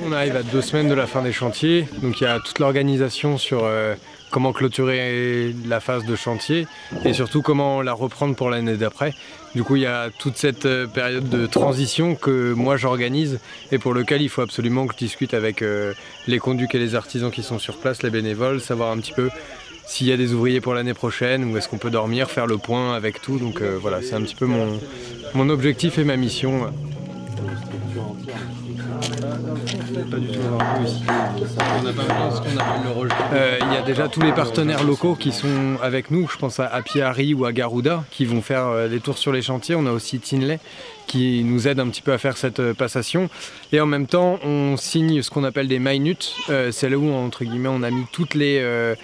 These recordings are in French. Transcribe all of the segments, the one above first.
On arrive à 2 semaines de la fin des chantiers, donc il y a toute l'organisation sur comment clôturer la phase de chantier et surtout comment la reprendre pour l'année d'après. Du coup il y a toute cette période de transition que moi j'organise et pour lequel il faut absolument que je discute avec les conducs et les artisans qui sont sur place, les bénévoles, savoir un petit peu s'il y a des ouvriers pour l'année prochaine, où est-ce qu'on peut dormir, faire le point avec tout. Donc voilà, c'est un petit peu mon objectif et ma mission. Pas du tout, on n'a pas besoin de ce qu'on appelle le rejet. Il y a déjà tous les partenaires locaux qui sont avec nous, je pense à Apiari ou à Garuda, qui vont faire des tours sur les chantiers. On a aussi Tinley qui nous aide un petit peu à faire cette passation. Et en même temps, on signe ce qu'on appelle des minutes. C'est là où, entre guillemets, on a mis toutes les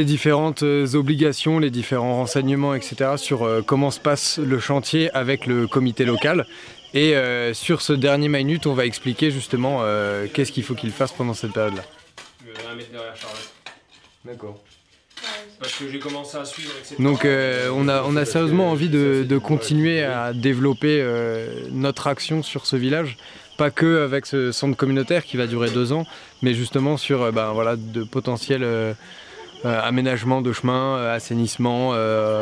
différentes obligations, les différents renseignements, etc. sur comment se passe le chantier avec le comité local. Et sur ce dernier minute, on va expliquer justement qu'est-ce qu'il faut qu'il fasse pendant cette période-là. Je vais un mettre derrière Charlotte. D'accord. Parce que j'ai commencé à suivre, etc. Donc on a sérieusement envie de continuer à développer notre action sur ce village. Pas que avec ce centre communautaire qui va durer 2 ans, mais justement sur voilà, de potentiels aménagement de chemin, assainissement,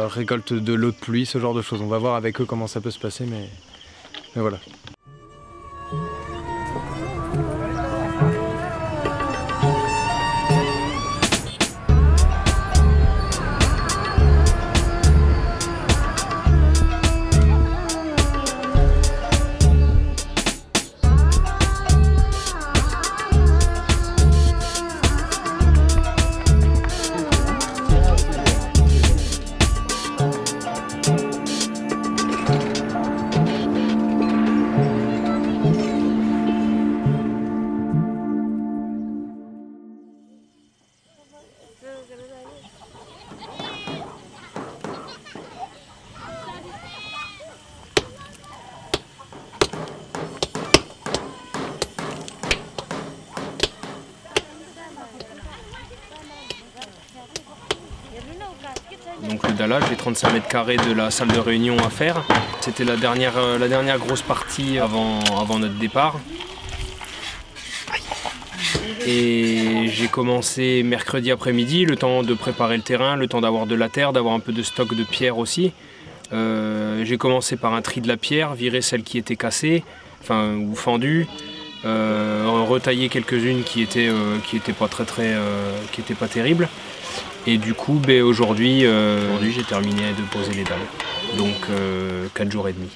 récolte de l'eau de pluie, ce genre de choses. On va voir avec eux comment ça peut se passer, mais voilà. Donc le dallage, les 35 mètres carrés de la salle de réunion à faire. C'était la dernière grosse partie avant notre départ. Et j'ai commencé mercredi après-midi, le temps de préparer le terrain, le temps d'avoir de la terre, d'avoir un peu de stock de pierre aussi. J'ai commencé par un tri de la pierre, virer celle qui était cassée, enfin ou fendue, retailler quelques-unes qui étaient pas qui étaient pas terribles. Et du coup, aujourd'hui j'ai terminé de poser les dalles. Donc 4 jours et demi.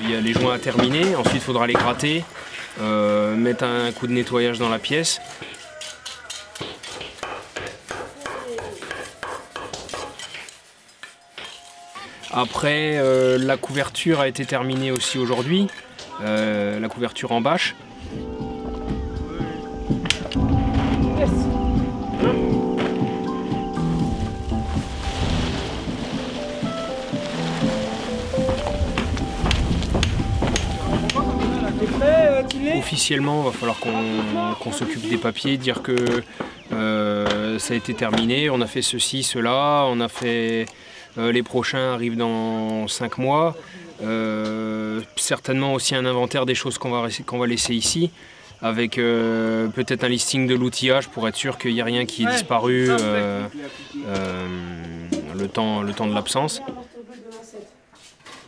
Il y a les joints à terminer, ensuite il faudra les gratter, mettre un coup de nettoyage dans la pièce. Après, la couverture a été terminée aussi aujourd'hui, la couverture en bâche. Officiellement, il va falloir qu'on s'occupe des papiers, dire que ça a été terminé, on a fait ceci, cela, on a fait... les prochains arrivent dans 5 mois. Certainement aussi un inventaire des choses qu'on va laisser ici, avec peut-être un listing de l'outillage pour être sûr qu'il n'y a rien qui est disparu le temps de l'absence.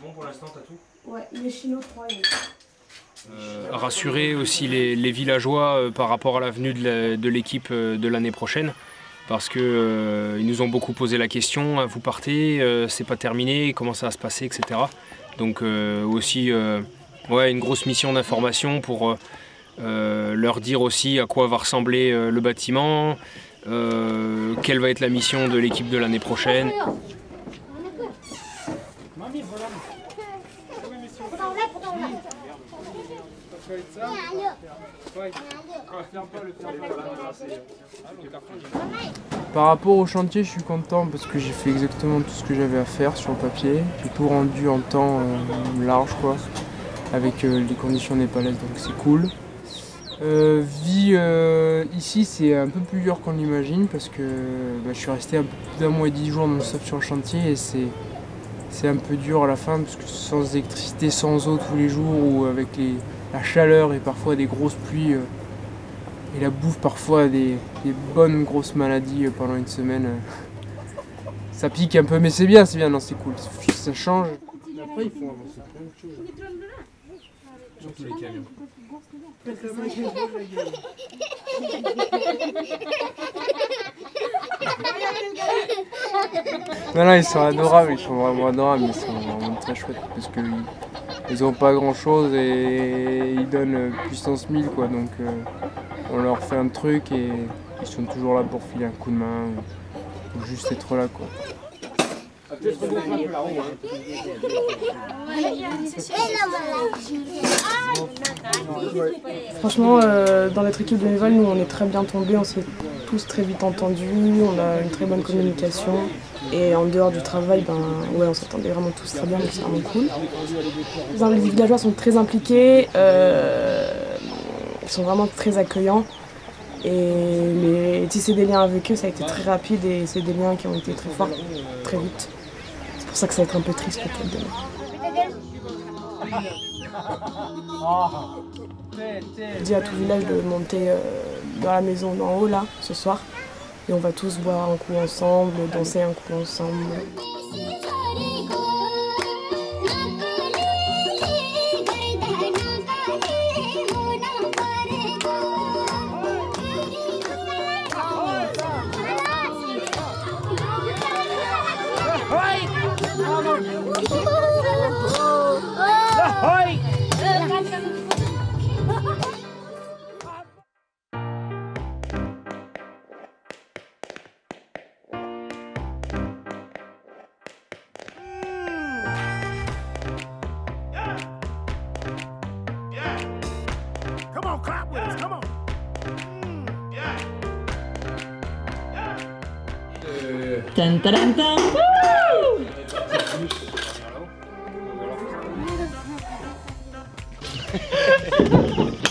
Bon, pour l'instant, t'as tout ? Ouais, les Chino 3. Rassurer aussi les villageois par rapport à la venue de l'équipe de l'année prochaine. Parce qu'ils nous ont beaucoup posé la question, vous partez, c'est pas terminé, comment ça va se passer, etc. Donc aussi une grosse mission d'information pour leur dire aussi à quoi va ressembler le bâtiment, quelle va être la mission de l'équipe de l'année prochaine. Par rapport au chantier, je suis content parce que j'ai fait exactement tout ce que j'avais à faire sur le papier. J'ai tout rendu en temps large, quoi, avec les conditions des palettes, donc c'est cool. Vie ici, c'est un peu plus dur qu'on l'imagine parce que je suis resté un peu plus d'un mois et 10 jours non-stop sur le chantier et c'est un peu dur à la fin parce que sans électricité, sans eau tous les jours ou avec la chaleur et parfois des grosses pluies et la bouffe, parfois des bonnes grosses maladies pendant une semaine. Ça pique un peu, mais c'est bien, non, c'est cool, ça change. Après, ils font avancer plein de choses. Surtout les camions. Non, ils sont adorables, ils sont vraiment adorables, ils sont vraiment très chouettes parce qu'ils n'ont pas grand chose et ils donnent puissance 1000 quoi, donc on leur fait un truc et ils sont toujours là pour filer un coup de main ou juste être là quoi. Franchement, dans notre équipe de bénévoles, nous on est très bien tombés, on s'est tous très vite entendus, on a une très bonne communication et en dehors du travail, on s'entendait vraiment tous très bien, donc c'est vraiment cool. Les villageois sont très impliqués, ils sont vraiment très accueillants et tisser des liens avec eux ça a été très rapide et c'est des liens qui ont été très forts, très vite. C'est pour ça que ça va être un peu triste peut-être demain. Je dis à tout le village de monter dans la maison d'en haut là, ce soir. Et on va tous boire un coup ensemble, danser un coup ensemble. Dun, dun, dun, dun. Woo!